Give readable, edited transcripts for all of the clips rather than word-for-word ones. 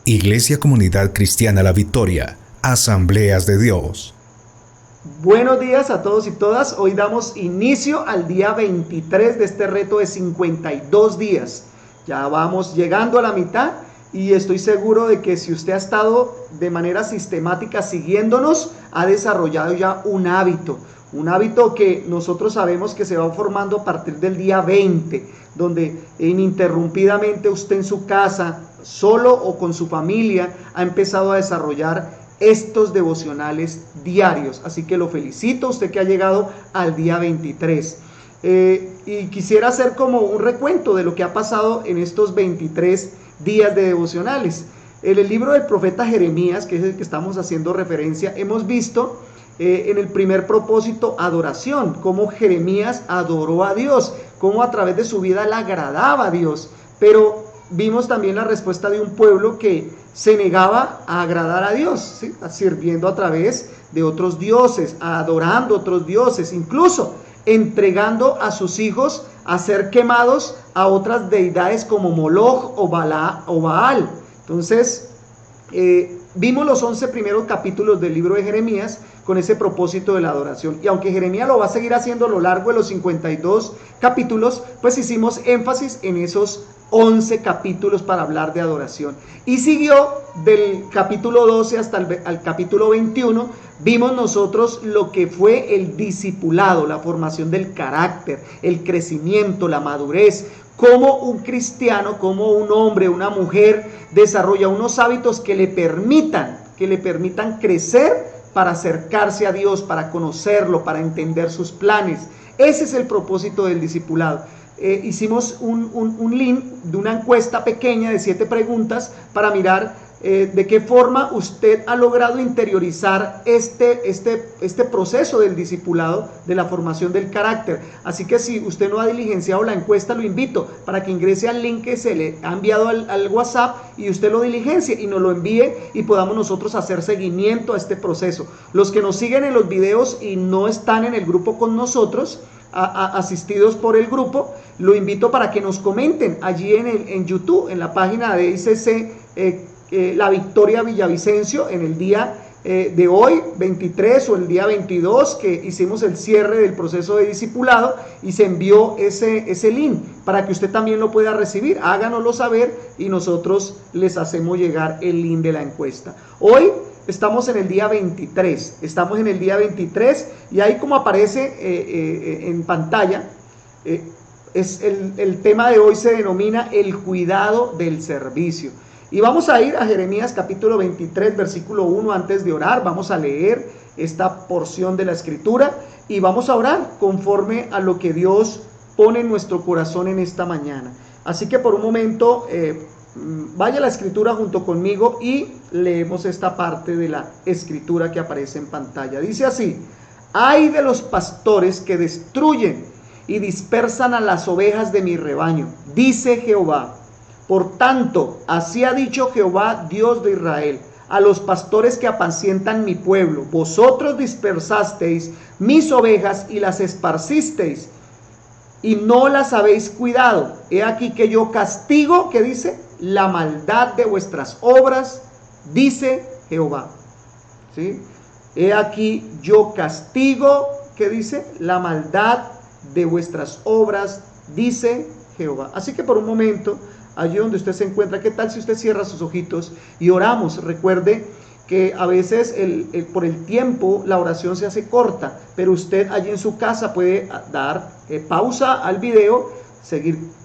Iglesia Comunidad Cristiana La Victoria, Asambleas de Dios. Buenos días a todos y todas. Hoy damos inicio al día 23 de este reto de 52 días. Ya vamos llegando a la mitad y estoy seguro de que si usted ha estado de manera sistemática siguiéndonos, ha desarrollado ya un hábito que nosotros sabemos que se va formando a partir del día 20, donde ininterrumpidamente usted en su casa, solo o con su familia, ha empezado a desarrollar estos devocionales diarios. Así que lo felicito a usted que ha llegado al día 23. Y quisiera hacer como un recuento de lo que ha pasado en estos 23 días de devocionales. En el libro del profeta Jeremías, que es el que estamos haciendo referencia, hemos visto en el primer propósito adoración, cómo Jeremías adoró a Dios, cómo a través de su vida le agradaba a Dios, pero vimos también la respuesta de un pueblo que se negaba a agradar a Dios, ¿sí? Sirviendo a través de otros dioses, adorando otros dioses, incluso entregando a sus hijos a ser quemados a otras deidades como Moloch o Baal. Entonces, vimos los 11 primeros capítulos del libro de Jeremías con ese propósito de la adoración. Y aunque Jeremías lo va a seguir haciendo a lo largo de los 52 capítulos, pues hicimos énfasis en esos 11 capítulos para hablar de adoración. Y siguió del capítulo 12 hasta el capítulo 21, vimos nosotros lo que fue el discipulado, la formación del carácter, el crecimiento, la madurez, cómo un cristiano, cómo un hombre, una mujer desarrolla unos hábitos que le permitan crecer para acercarse a Dios, para conocerlo, para entender sus planes. Ese es el propósito del discipulado. Hicimos un link de una encuesta pequeña de 7 preguntas para mirar de qué forma usted ha logrado interiorizar este proceso del discipulado, de la formación del carácter. Así que si usted no ha diligenciado la encuesta, lo invito para que ingrese al link que se le ha enviado al WhatsApp y usted lo diligencie y nos lo envíe y podamos nosotros hacer seguimiento a este proceso. Los que nos siguen en los videos y no están en el grupo con nosotros, asistidos por el grupo, lo invito para que nos comenten allí en YouTube, en la página de ICC La Victoria Villavicencio, en el día de hoy 23 o el día 22 que hicimos el cierre del proceso de discipulado y se envió ese link para que usted también lo pueda recibir. Háganoslo saber y nosotros les hacemos llegar el link de la encuesta. Hoy estamos en el día 23, y ahí como aparece en pantalla, el tema de hoy se denomina el cuidado del servicio. Y vamos a ir a Jeremías capítulo 23, versículo 1, antes de orar. Vamos a leer esta porción de la escritura y vamos a orar conforme a lo que Dios pone en nuestro corazón en esta mañana. Así que por un momento vaya a la escritura junto conmigo y leemos esta parte de la escritura que aparece en pantalla. Dice así: ay de los pastores que destruyen y dispersan a las ovejas de mi rebaño, dice Jehová. Por tanto, así ha dicho Jehová, Dios de Israel, a los pastores que apacientan mi pueblo: vosotros dispersasteis mis ovejas y las esparcisteis, y no las habéis cuidado. He aquí que yo castigo, ¿qué dice? La maldad de vuestras obras, dice Jehová. ¿Sí? He aquí yo castigo, ¿qué dice? La maldad de vuestras obras, dice Jehová. Así que por un momento, allí donde usted se encuentra, ¿qué tal si usted cierra sus ojitos y oramos? Recuerde que a veces por el tiempo la oración se hace corta, pero usted allí en su casa puede dar pausa al video,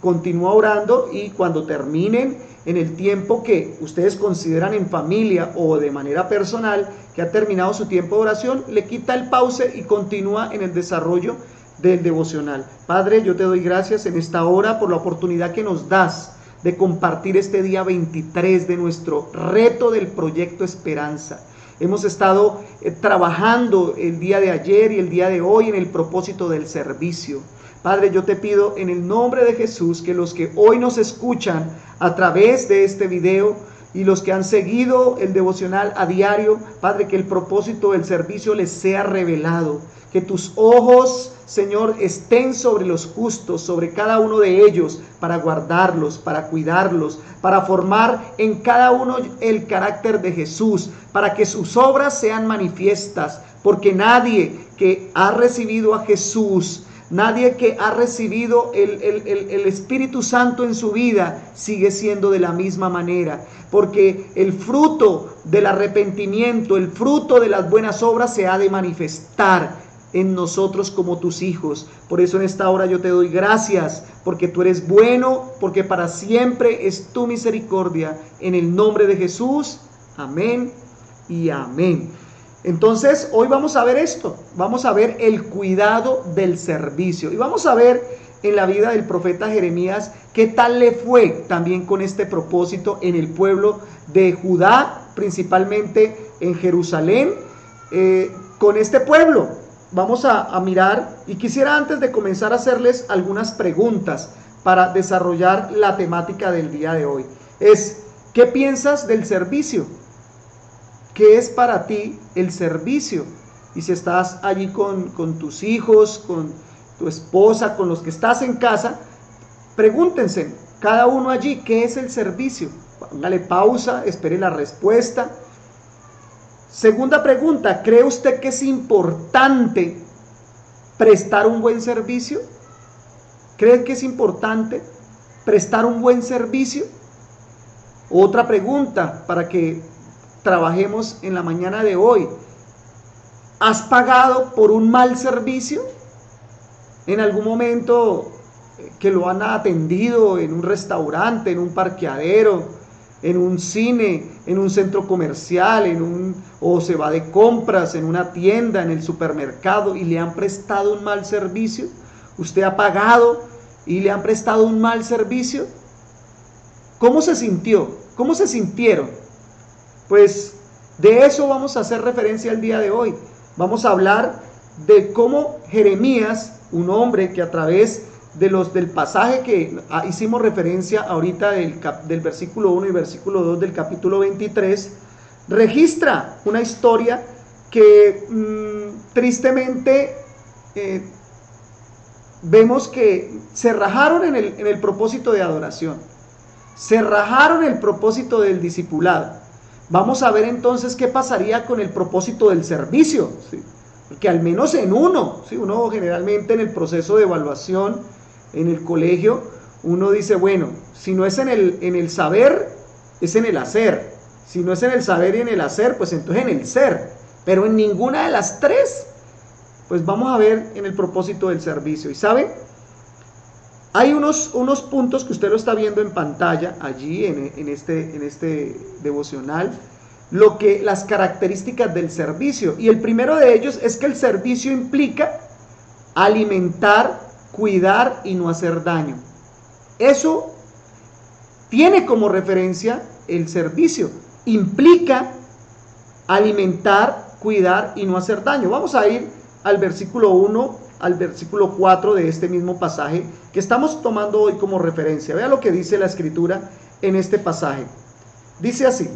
continúa orando, y cuando terminen en el tiempo que ustedes consideran en familia o de manera personal que ha terminado su tiempo de oración, le quita el pause y continúa en el desarrollo del devocional. Padre, yo te doy gracias en esta hora por la oportunidad que nos das de compartir este día 23 de nuestro reto del proyecto Esperanza. Hemos estado trabajando el día de ayer y el día de hoy en el propósito del servicio. Padre, yo te pido en el nombre de Jesús que los que hoy nos escuchan a través de este video y los que han seguido el devocional a diario, Padre, que el propósito del servicio les sea revelado, que tus ojos, Señor, estén sobre los justos, sobre cada uno de ellos, para guardarlos, para cuidarlos, para formar en cada uno el carácter de Jesús, para que sus obras sean manifiestas, porque nadie que ha recibido a Jesús, nadie que ha recibido el Espíritu Santo en su vida sigue siendo de la misma manera, porque el fruto del arrepentimiento, el fruto de las buenas obras se ha de manifestar en nosotros como tus hijos. Por eso en esta hora yo te doy gracias, porque tú eres bueno, porque para siempre es tu misericordia. En el nombre de Jesús, amén y amén. Entonces hoy vamos a ver esto, vamos a ver el cuidado del servicio y vamos a ver en la vida del profeta Jeremías qué tal le fue también con este propósito en el pueblo de Judá, principalmente en Jerusalén, con este pueblo. Vamos a mirar, y quisiera antes de comenzar a hacerles algunas preguntas para desarrollar la temática del día de hoy. ¿Qué piensas del servicio? ¿Qué es para ti el servicio? Y si estás allí con tus hijos, con tu esposa, con los que estás en casa, pregúntense, cada uno allí, ¿qué es el servicio? Póngale pausa, espere la respuesta. Segunda pregunta, ¿cree usted que es importante prestar un buen servicio? ¿Cree que es importante prestar un buen servicio? Otra pregunta para que trabajemos en la mañana de hoy. ¿Has pagado por un mal servicio? ¿En algún momento que lo han atendido en un restaurante, en un parqueadero, en un cine, en un centro comercial, o se va de compras en una tienda, en el supermercado y le han prestado un mal servicio? ¿Usted ha pagado y le han prestado un mal servicio? ¿Cómo se sintió? ¿Cómo se sintieron? Pues de eso vamos a hacer referencia el día de hoy. Vamos a hablar de cómo Jeremías, un hombre que a través del pasaje que hicimos referencia ahorita del versículo 1 y versículo 2 del capítulo 23, registra una historia que tristemente vemos que se rajaron en el propósito de adoración, se rajaron el propósito del discipulado. Vamos a ver entonces qué pasaría con el propósito del servicio, ¿sí? Porque al menos en uno, ¿sí? Uno generalmente en el proceso de evaluación en el colegio, uno dice, bueno, si no es en el saber, es en el hacer. Si no es en el saber y en el hacer, pues entonces en el ser. Pero en ninguna de las tres, pues vamos a ver en el propósito del servicio. Y ¿sabe? Hay unos puntos que usted lo está viendo en pantalla, allí en este devocional, las características del servicio. Y el primero de ellos es que el servicio implica alimentar, cuidar y no hacer daño. Eso tiene como referencia el servicio. Implica alimentar, cuidar y no hacer daño. Vamos a ir al versículo 1 al versículo 4 de este mismo pasaje que estamos tomando hoy como referencia. Vea lo que dice la escritura en este pasaje. Dice así: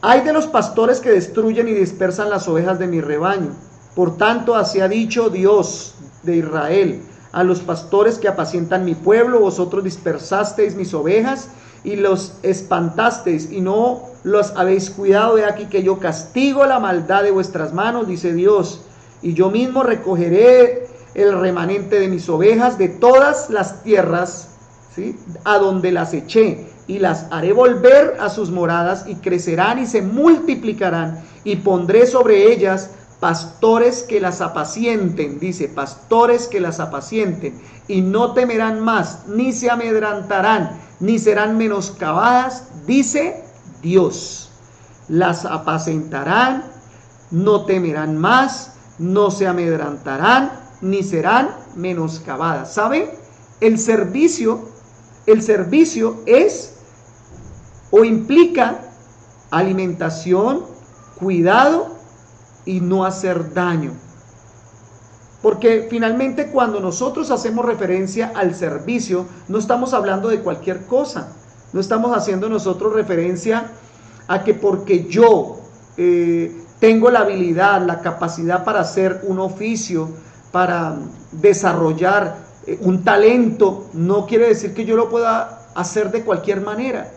Ay de los pastores que destruyen y dispersan las ovejas de mi rebaño. Por tanto, así ha dicho Dios de Israel a los pastores que apacientan mi pueblo: vosotros dispersasteis mis ovejas y los espantasteis y no los habéis cuidado. He aquí que yo castigo la maldad de vuestras manos, dice Dios, y yo mismo recogeré el remanente de mis ovejas de todas las tierras, ¿sí?, a donde las eché, y las haré volver a sus moradas, y crecerán y se multiplicarán, y pondré sobre ellas pastores que las apacienten, dice, pastores que las apacienten, y no temerán más, ni se amedrantarán, ni serán menoscabadas, dice Dios. Las apacentarán, no temerán más, no se amedrantarán, ni serán menoscabadas. ¿Saben? El servicio es o implica alimentación, cuidado y no hacer daño. Porque finalmente cuando nosotros hacemos referencia al servicio, no estamos hablando de cualquier cosa. No estamos haciendo nosotros referencia a que porque yo tengo la habilidad, la capacidad para hacer un oficio, para desarrollar un talento, no quiere decir que yo lo pueda hacer de cualquier manera,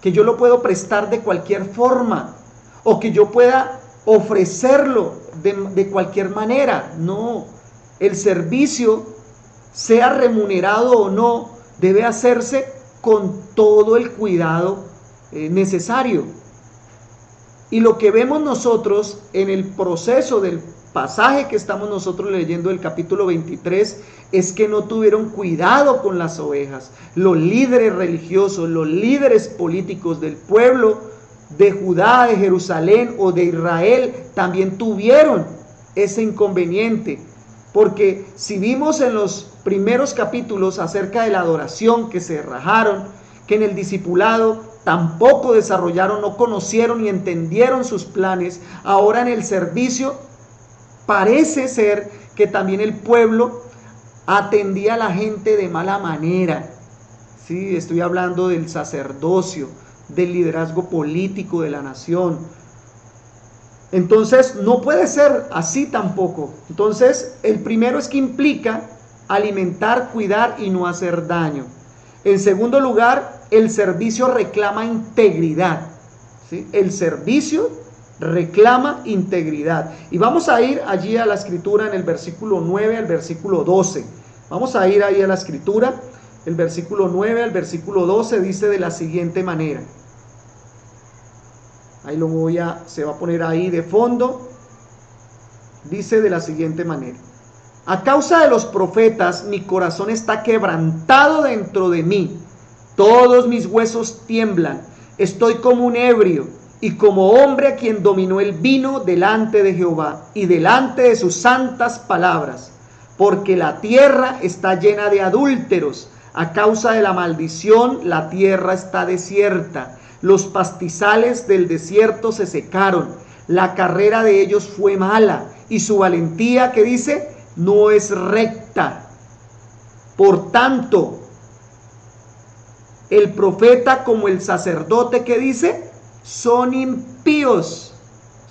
que yo lo puedo prestar de cualquier forma, o que yo pueda ofrecerlo de cualquier manera. No, el servicio, sea remunerado o no, debe hacerse con todo el cuidado necesario. Y lo que vemos nosotros en el proceso del pasaje que estamos nosotros leyendo del capítulo 23 es que no tuvieron cuidado con las ovejas. Los líderes religiosos, los líderes políticos del pueblo de Judá, de Jerusalén o de Israel también tuvieron ese inconveniente. Porque si vimos en los primeros capítulos acerca de la adoración, que se rajaron, que en el discipulado tampoco desarrollaron, no conocieron y entendieron sus planes, ahora en el servicio parece ser que también el pueblo atendía a la gente de mala manera. Sí, estoy hablando del sacerdocio, del liderazgo político de la nación. Entonces no puede ser así tampoco. Entonces el primero es que implica alimentar, cuidar y no hacer daño. En segundo lugar, el servicio reclama integridad. ¿Sí? El servicio reclama integridad. Y vamos a ir allí a la escritura en el versículo 9 al versículo 12. Vamos a ir ahí a la escritura. El versículo 9 al versículo 12 dice de la siguiente manera. Ahí se va a poner ahí de fondo. Dice de la siguiente manera. A causa de los profetas, mi corazón está quebrantado dentro de mí. Todos mis huesos tiemblan. Estoy como un ebrio y como hombre a quien dominó el vino delante de Jehová y delante de sus santas palabras. Porque la tierra está llena de adúlteros. A causa de la maldición, la tierra está desierta. Los pastizales del desierto se secaron. La carrera de ellos fue mala. Y su valentía, ¿qué dice? No es recta. Por tanto, el profeta como el sacerdote, ¿qué dice? Son impíos,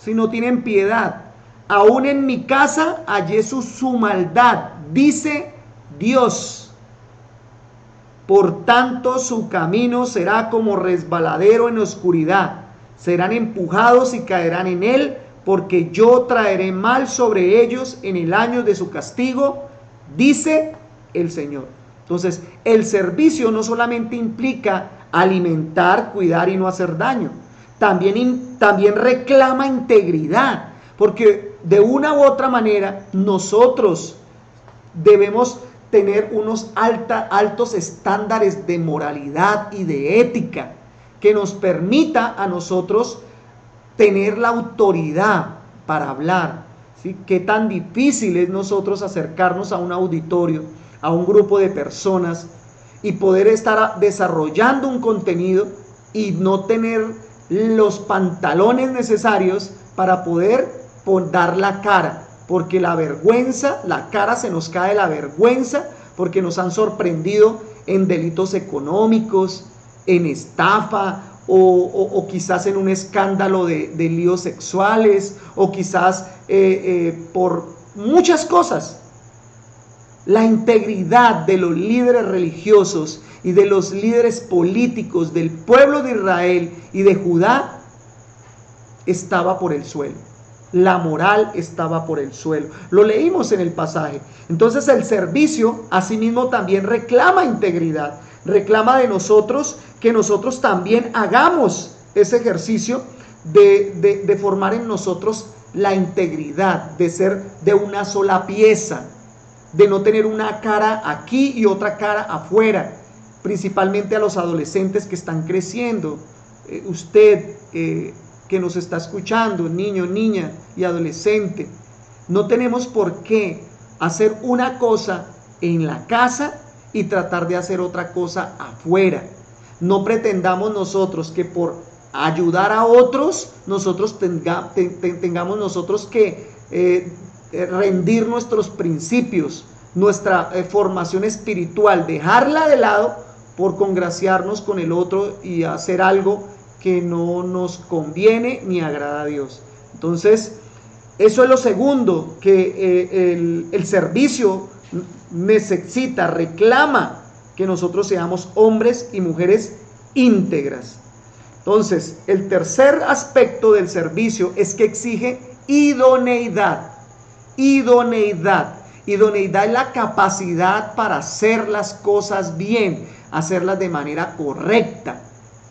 si no tienen piedad. Aún en mi casa hallé su maldad, dice Dios. Por tanto, su camino será como resbaladero en oscuridad. Serán empujados y caerán en él, porque yo traeré mal sobre ellos en el año de su castigo, dice el Señor. Entonces, el servicio no solamente implica alimentar, cuidar y no hacer daño. También reclama integridad, porque de una u otra manera nosotros debemos tener unos altos estándares de moralidad y de ética que nos permita a nosotros tener la autoridad para hablar. ¿Sí? Qué tan difícil es nosotros acercarnos a un auditorio, a un grupo de personas y poder estar desarrollando un contenido y no tener los pantalones necesarios para poder dar la cara. Porque la vergüenza, la cara se nos cae la vergüenza, porque nos han sorprendido en delitos económicos, en estafa, o quizás en un escándalo de líos sexuales, o quizás por muchas cosas. La integridad de los líderes religiosos y de los líderes políticos del pueblo de Israel y de Judá estaba por el suelo. La moral estaba por el suelo. Lo leímos en el pasaje. Entonces el servicio asimismo también reclama integridad. Reclama de nosotros que nosotros también hagamos ese ejercicio de formar en nosotros la integridad, de ser de una sola pieza, de no tener una cara aquí y otra cara afuera, principalmente a los adolescentes que están creciendo. Usted que nos está escuchando, niño, niña y adolescente, no tenemos por qué hacer una cosa en la casa y tratar de hacer otra cosa afuera. No pretendamos nosotros que por ayudar a otros, nosotros tengamos nosotros que rendir nuestros principios, nuestra formación espiritual, dejarla de lado por congraciarnos con el otro y hacer algo que no nos conviene ni agrada a Dios. Entonces, eso es lo segundo, que el servicio necesita, reclama que nosotros seamos hombres y mujeres íntegras. Entonces, el tercer aspecto del servicio es que exige idoneidad. Idoneidad. Idoneidad es la capacidad para hacer las cosas bien, hacerlas de manera correcta.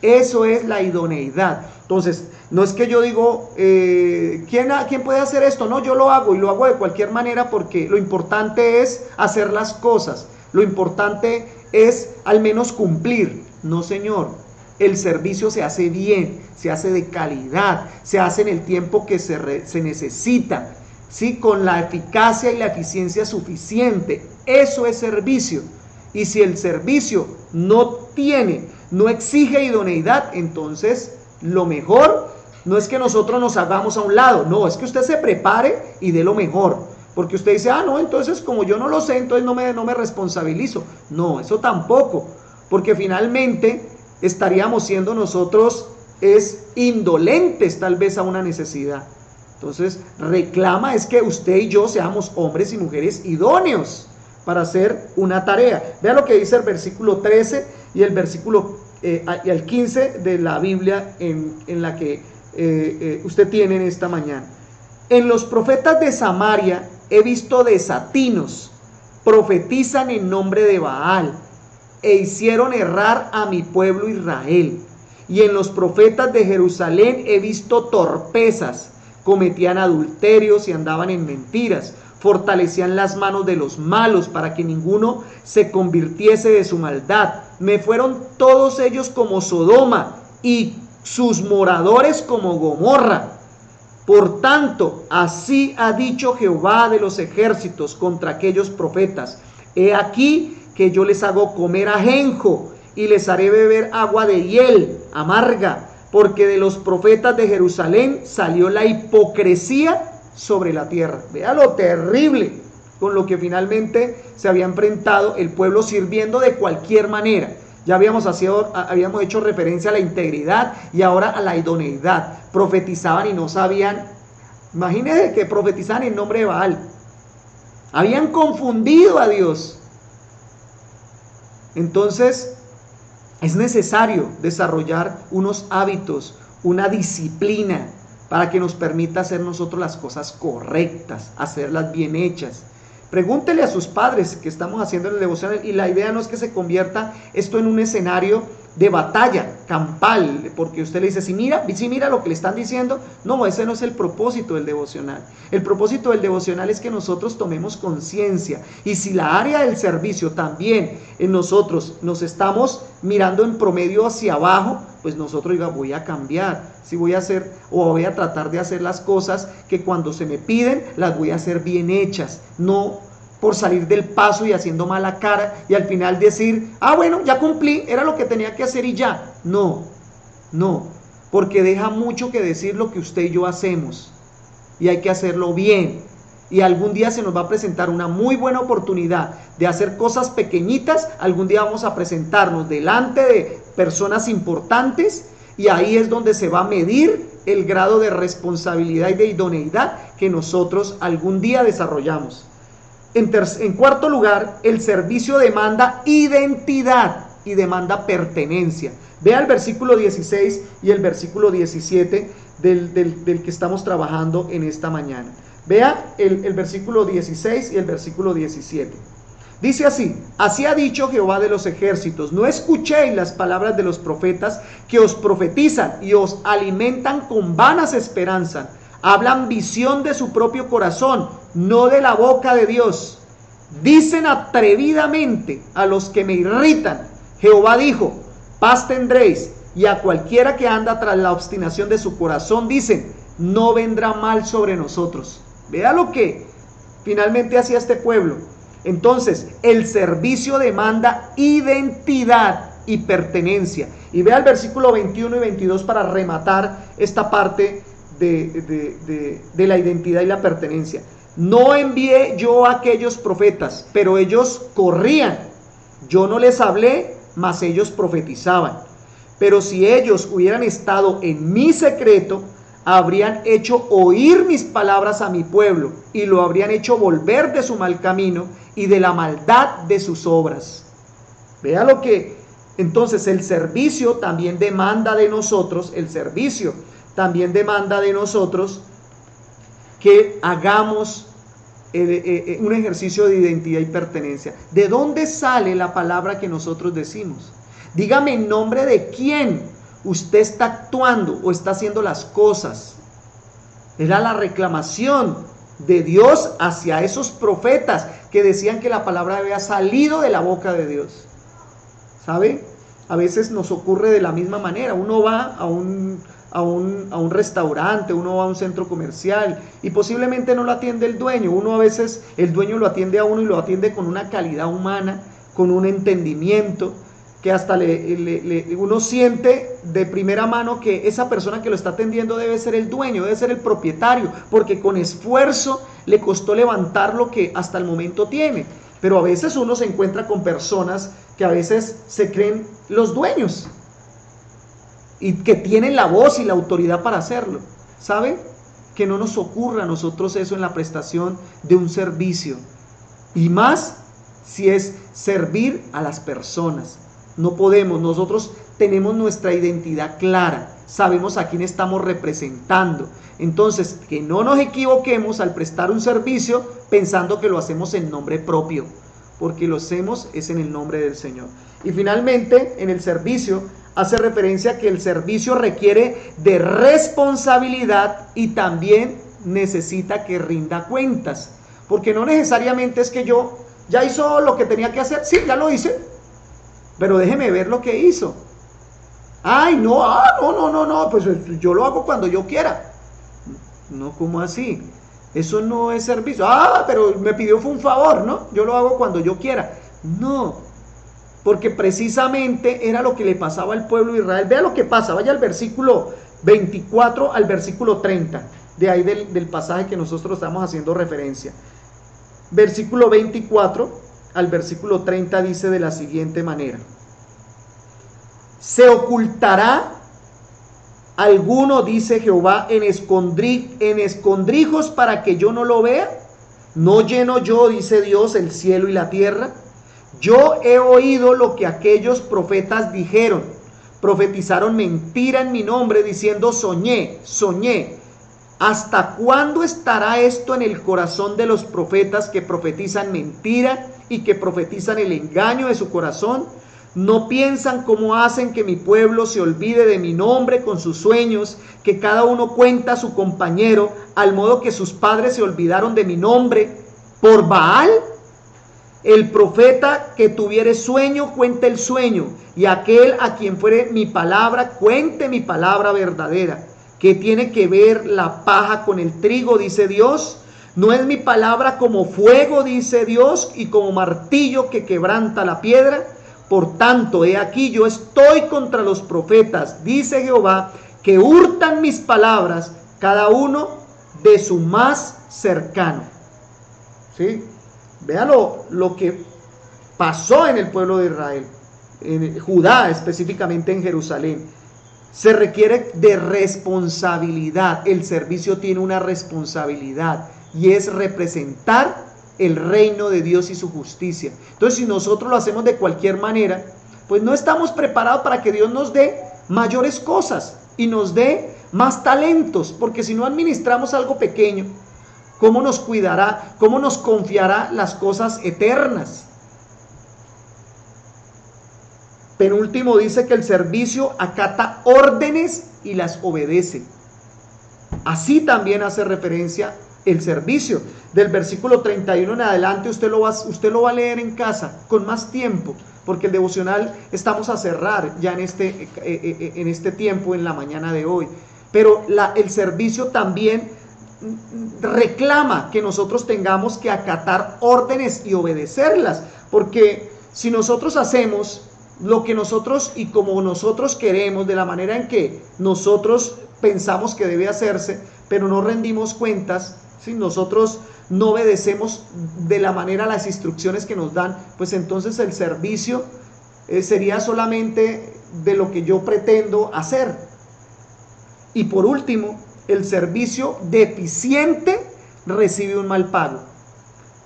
Eso es la idoneidad. Entonces, no es que yo digo, ¿quién puede hacer esto? No, yo lo hago y lo hago de cualquier manera, porque lo importante es hacer las cosas. Lo importante es al menos cumplir. No, señor. El servicio se hace bien, se hace de calidad, se hace en el tiempo que se necesita, ¿sí? Con la eficacia y la eficiencia suficiente. Eso es servicio. Y si el servicio no exige idoneidad, entonces lo mejor no es que nosotros nos hagamos a un lado, no, es que usted se prepare y dé lo mejor. Porque usted dice, no, entonces como yo no lo sé, entonces no me responsabilizo. No, eso tampoco, porque finalmente estaríamos siendo nosotros indolentes tal vez a una necesidad. Entonces, reclama es que usted y yo seamos hombres y mujeres idóneos para hacer una tarea. Vea lo que dice el versículo 13 y el versículo y el 15 de la Biblia en la que usted tiene en esta mañana. En los profetas de Samaria he visto desatinos, profetizan en nombre de Baal, e hicieron errar a mi pueblo Israel. Y en los profetas de Jerusalén he visto torpezas, cometían adulterios y andaban en mentiras, fortalecían las manos de los malos para que ninguno se convirtiese de su maldad. Me fueron todos ellos como Sodoma y sus moradores como Gomorra. Por tanto, así ha dicho Jehová de los ejércitos contra aquellos profetas: he aquí que yo les hago comer ajenjo y les haré beber agua de hiel amarga, porque de los profetas de Jerusalén salió la hipocresía sobre la tierra. Vea lo terrible con lo que finalmente se había enfrentado el pueblo, sirviendo de cualquier manera. Ya habíamos hecho referencia a la integridad y ahora a la idoneidad. Profetizaban y no sabían. Imagínense que profetizaban en nombre de Baal. Habían confundido a Dios. Entonces, es necesario desarrollar unos hábitos, una disciplina, para que nos permita hacer nosotros las cosas correctas, hacerlas bien hechas. Pregúntele a sus padres que estamos haciendo el devocional, y la idea no es que se convierta esto en un escenario de batalla campal, porque usted le dice, si mira lo que le están diciendo. No, ese no es el propósito del devocional. El propósito del devocional es que nosotros tomemos conciencia, y si la área del servicio también en nosotros nos estamos mirando en promedio hacia abajo, pues nosotros voy a cambiar, si voy a hacer o voy a tratar de hacer las cosas que cuando se me piden las voy a hacer bien hechas, no por salir del paso y haciendo mala cara y al final decir, bueno, ya cumplí, era lo que tenía que hacer y ya. No, porque deja mucho que decir lo que usted y yo hacemos, y hay que hacerlo bien. Y algún día se nos va a presentar una muy buena oportunidad de hacer cosas pequeñitas. Algún día vamos a presentarnos delante de personas importantes, y ahí es donde se va a medir el grado de responsabilidad y de idoneidad que nosotros algún día desarrollamos. En cuarto lugar, el servicio demanda identidad y demanda pertenencia. Vea el versículo 16 y el versículo 17 del que estamos trabajando en esta mañana. Vea el versículo 16 y el versículo 17. Dice así: así ha dicho Jehová de los ejércitos, no escuchéis las palabras de los profetas que os profetizan y os alimentan con vanas esperanzas. Hablan visión de su propio corazón, no de la boca de Dios. Dicen atrevidamente a los que me irritan: Jehová dijo, paz tendréis. Y a cualquiera que anda tras la obstinación de su corazón dicen, no vendrá mal sobre nosotros. Vea lo que finalmente hacía este pueblo. Entonces, el servicio demanda identidad y pertenencia. Y vea el versículo 21 y 22 para rematar esta parte de la identidad y la pertenencia. No envié yo a aquellos profetas, pero ellos corrían. Yo no les hablé, mas ellos profetizaban. Pero si ellos hubieran estado en mi secreto, habrían hecho oír mis palabras a mi pueblo y lo habrían hecho volver de su mal camino y de la maldad de sus obras. Vea lo que, entonces el servicio también demanda de nosotros, que hagamos un ejercicio de identidad y pertenencia. ¿De dónde sale la palabra que nosotros decimos? Dígame en nombre de quién usted está actuando o está haciendo las cosas. Era la reclamación de Dios hacia esos profetas que decían que la palabra había salido de la boca de Dios. ¿Sabe? A veces nos ocurre de la misma manera. Uno va a un restaurante, uno va a un centro comercial y posiblemente no lo atiende el dueño. Uno a veces, el dueño lo atiende a uno y lo atiende con una calidad humana, con un entendimiento, que hasta uno siente de primera mano que esa persona que lo está atendiendo debe ser el dueño, debe ser el propietario, porque con esfuerzo le costó levantar lo que hasta el momento tiene. Pero a veces uno se encuentra con personas que a veces se creen los dueños y que tienen la voz y la autoridad para hacerlo. ¿Sabe? Que no nos ocurra a nosotros eso en la prestación de un servicio. Y más si es servir a las personas. No podemos, nosotros tenemos nuestra identidad clara, sabemos a quién estamos representando. Entonces, que no nos equivoquemos al prestar un servicio pensando que lo hacemos en nombre propio, porque lo hacemos es en el nombre del Señor. Y finalmente, en el servicio, hace referencia a que el servicio requiere de responsabilidad y también necesita que rinda cuentas, porque no necesariamente es que yo ya hizo lo que tenía que hacer, sí, ya lo hice, pero déjeme ver lo que hizo. Ay, no, no, pues yo lo hago cuando yo quiera. No, ¿cómo así? Eso no es servicio. Ah, pero me pidió fue un favor, ¿no? Yo lo hago cuando yo quiera. No, porque precisamente era lo que le pasaba al pueblo de Israel. Vea lo que pasa, vaya al versículo 24 al versículo 30, de ahí del pasaje que nosotros estamos haciendo referencia. Versículo 24 al versículo 30 dice de la siguiente manera: ¿se ocultará alguno, dice Jehová, en escondrijos para que yo no lo vea? ¿No lleno yo, dice Dios, el cielo y la tierra? Yo he oído lo que aquellos profetas dijeron. Profetizaron mentira en mi nombre, diciendo soñé. ¿Hasta cuándo estará esto en el corazón de los profetas que profetizan mentira y que profetizan el engaño de su corazón? ¿No piensan cómo hacen que mi pueblo se olvide de mi nombre con sus sueños, que cada uno cuenta a su compañero, al modo que sus padres se olvidaron de mi nombre por Baal? El profeta que tuviere sueño, cuente el sueño, y aquel a quien fuere mi palabra, cuente mi palabra verdadera. ¿Qué tiene que ver la paja con el trigo?, dice Dios. ¿No es mi palabra como fuego, dice Dios, y como martillo que quebranta la piedra? Por tanto, he aquí, yo estoy contra los profetas, dice Jehová, que hurtan mis palabras, cada uno de su más cercano. ¿Sí? Vean lo que pasó en el pueblo de Israel, en Judá, específicamente en Jerusalén. Se requiere de responsabilidad. El servicio tiene una responsabilidad y es representar el reino de Dios y su justicia. Entonces, si nosotros lo hacemos de cualquier manera, pues no estamos preparados para que Dios nos dé mayores cosas y nos dé más talentos, porque si no administramos algo pequeño, ¿cómo nos cuidará? ¿Cómo nos confiará las cosas eternas? Penúltimo, dice que el servicio acata órdenes y las obedece. Así también hace referencia el servicio. Del versículo 31 en adelante usted lo va a leer en casa con más tiempo, porque el devocional estamos a cerrar ya en este tiempo, en la mañana de hoy. Pero el servicio también reclama que nosotros tengamos que acatar órdenes y obedecerlas, porque si nosotros hacemos lo que nosotros y como nosotros queremos, de la manera en que nosotros pensamos que debe hacerse, pero no rendimos cuentas, si nosotros no obedecemos de la manera las instrucciones que nos dan, pues entonces el servicio sería solamente de lo que yo pretendo hacer. Y por último, el servicio deficiente recibe un mal pago.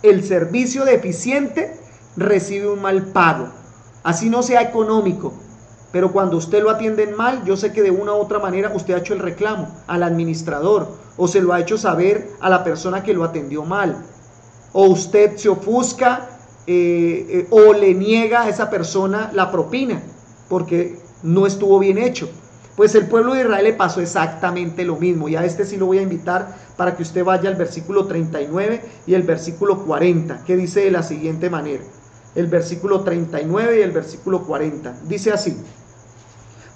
El servicio deficiente recibe un mal pago. Así no sea económico. Pero cuando usted lo atienden mal, yo sé que de una u otra manera usted ha hecho el reclamo al administrador o se lo ha hecho saber a la persona que lo atendió mal. O usted se ofusca o le niega a esa persona la propina porque no estuvo bien hecho. Pues el pueblo de Israel le pasó exactamente lo mismo. Y a este sí lo voy a invitar para que usted vaya al versículo 39 y el versículo 40, que dice de la siguiente manera. El versículo 39 y el versículo 40. Dice así: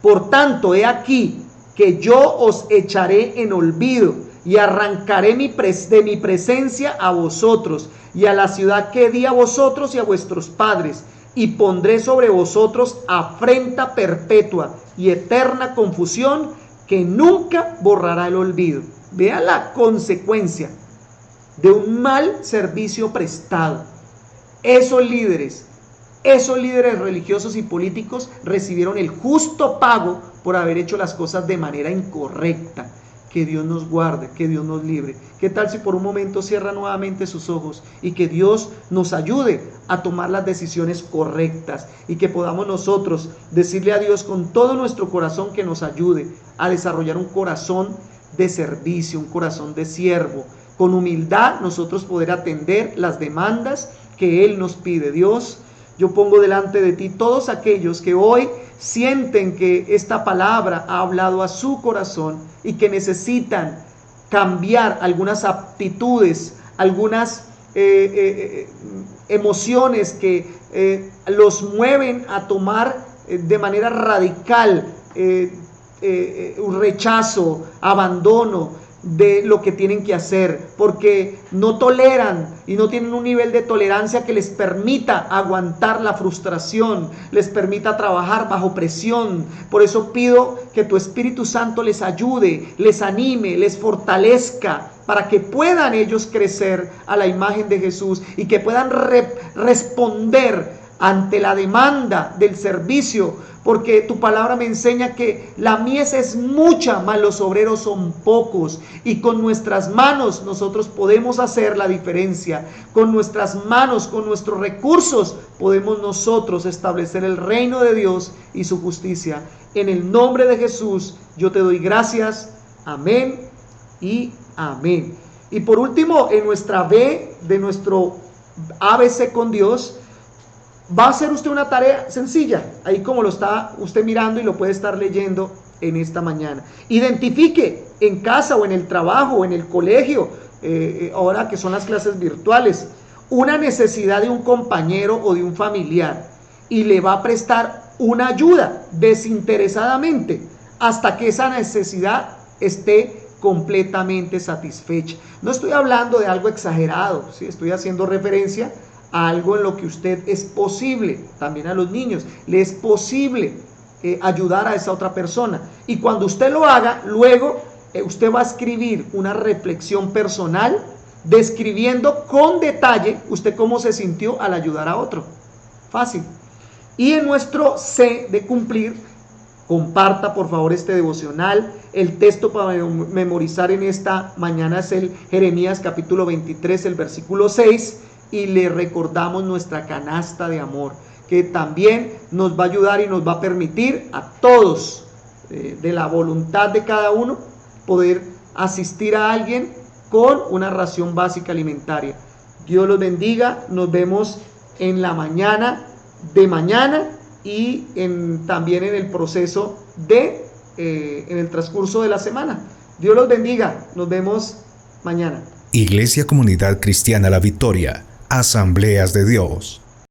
por tanto, he aquí que yo os echaré en olvido y arrancaré de mi presencia a vosotros y a la ciudad que di a vosotros y a vuestros padres, y pondré sobre vosotros afrenta perpetua y eterna confusión que nunca borrará el olvido. Vea la consecuencia de un mal servicio prestado. Esos líderes religiosos y políticos recibieron el justo pago por haber hecho las cosas de manera incorrecta. Que Dios nos guarde, que Dios nos libre. ¿Qué tal si por un momento cierra nuevamente sus ojos y que Dios nos ayude a tomar las decisiones correctas y que podamos nosotros decirle a Dios con todo nuestro corazón que nos ayude a desarrollar un corazón de servicio, un corazón de siervo, con humildad nosotros poder atender las demandas que Él nos pide? Dios, yo pongo delante de ti todos aquellos que hoy sienten que esta palabra ha hablado a su corazón y que necesitan cambiar algunas aptitudes, algunas emociones que los mueven a tomar de manera radical un rechazo, abandono de lo que tienen que hacer, porque no toleran y no tienen un nivel de tolerancia que les permita aguantar la frustración, les permita trabajar bajo presión. Por eso pido que tu Espíritu Santo les ayude, les anime, les fortalezca, para que puedan ellos crecer a la imagen de Jesús y que puedan responder ante la demanda del servicio, porque tu palabra me enseña que la mies es mucha, mas los obreros son pocos, y con nuestras manos nosotros podemos hacer la diferencia. Con nuestras manos, con nuestros recursos, podemos nosotros establecer el reino de Dios y su justicia. En el nombre de Jesús yo te doy gracias. Amén y amén. Y por último, en nuestra B de nuestro ABC con Dios, va a hacer usted una tarea sencilla, ahí como lo está usted mirando y lo puede estar leyendo en esta mañana. Identifique en casa o en el trabajo o en el colegio, ahora que son las clases virtuales, una necesidad de un compañero o de un familiar y le va a prestar una ayuda desinteresadamente hasta que esa necesidad esté completamente satisfecha. No estoy hablando de algo exagerado, ¿sí? Estoy haciendo referencia a algo en lo que usted es posible, también a los niños, le es posible ayudar a esa otra persona. Y cuando usted lo haga, luego usted va a escribir una reflexión personal describiendo con detalle usted cómo se sintió al ayudar a otro. Fácil. Y en nuestro C de cumplir, comparta por favor este devocional. El texto para memorizar en esta mañana es el Jeremías capítulo 23, el versículo 6. Y le recordamos nuestra canasta de amor, que también nos va a ayudar y nos va a permitir a todos, de la voluntad de cada uno, poder asistir a alguien con una ración básica alimentaria. Dios los bendiga. Nos vemos en la mañana de mañana y también en el proceso en el transcurso de la semana. Dios los bendiga. Nos vemos mañana. Iglesia Comunidad Cristiana La Victoria, Asambleas de Dios.